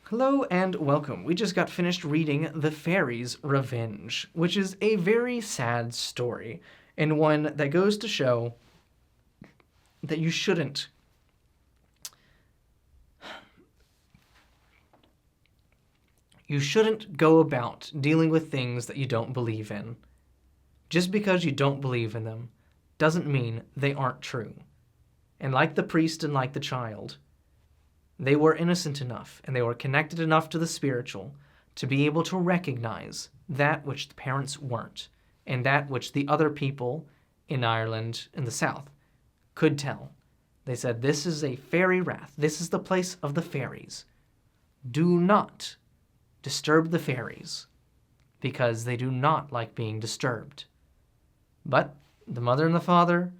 Hello and welcome. We just got finished reading The Fairies' Revenge, which is a very sad story, and one that goes to show that you shouldn't go about dealing with things that you don't believe in. Just because you don't believe in them doesn't mean they aren't true. And like the priest and like the child, they were innocent enough and they were connected enough to the spiritual to be able to recognize that which the parents weren't, and that which the other people in Ireland in the south could tell. They said, this is a fairy Rath. This is the place of the fairies. Do not disturb the fairies, because they do not like being disturbed. But the mother and the father,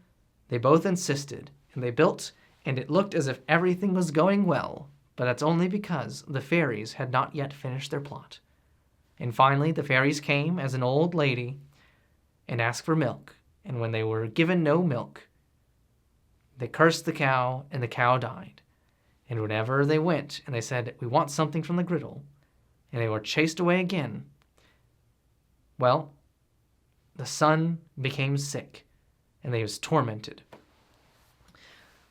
they both insisted, and they built, and it looked as if everything was going well, but that's only because the fairies had not yet finished their plot. And finally, the fairies came as an old lady and asked for milk, and when they were given no milk, they cursed the cow, and the cow died. And whenever they went and they said, we want something from the griddle, and they were chased away again, well, the son became sick, and they was tormented.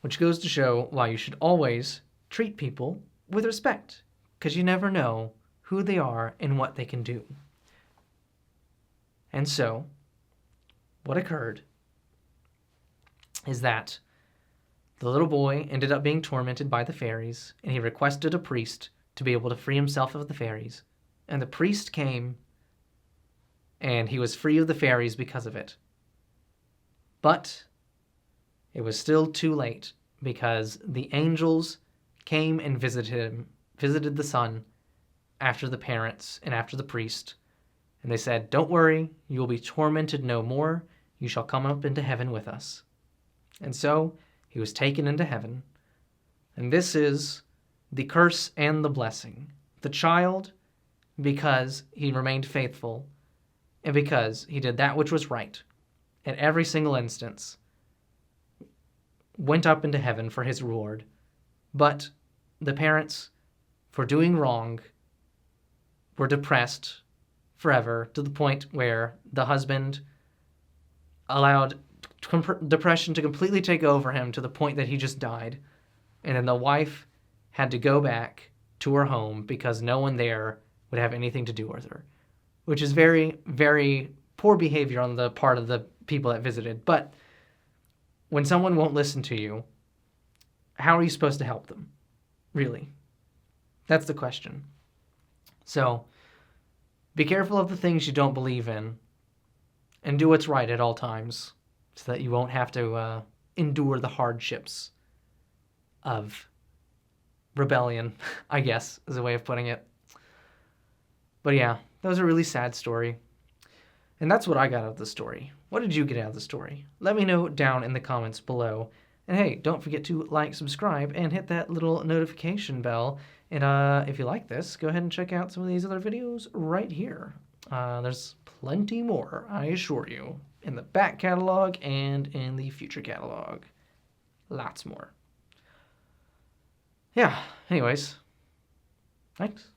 Which goes to show why you should always treat people with respect, because you never know who they are and what they can do. And so, what occurred is that the little boy ended up being tormented by the fairies, and he requested a priest to be able to free himself of the fairies. And the priest came, and he was free of the fairies because of it. But it was still too late, because the angels came and visited the son after the parents and after the priest. And they said, don't worry, you will be tormented no more. You shall come up into heaven with us. And so he was taken into heaven. And this is the curse and the blessing. The child, because he remained faithful, and because he did that which was right at every single instance, went up into heaven for his reward. But the parents, for doing wrong, were depressed forever, to the point where the husband allowed depression to completely take over him to the point that he just died. And then the wife had to go back to her home because no one there would have anything to do with her, which is very, very poor behavior on the part of the people that visited. But when someone won't listen to you, how are you supposed to help them? Really? That's the question. So, be careful of the things you don't believe in, and do what's right at all times, so that you won't have to endure the hardships of rebellion, I guess, is a way of putting it. But yeah, that was a really sad story. And that's what I got out of the story. What did you get out of the story? Let me know down in the comments below. And hey, don't forget to like, subscribe, and hit that little notification bell. And if you like this, go ahead and check out some of these other videos right here. There's plenty more, I assure you, in the back catalog and in the future catalog. Lots more. Yeah, anyways, thanks.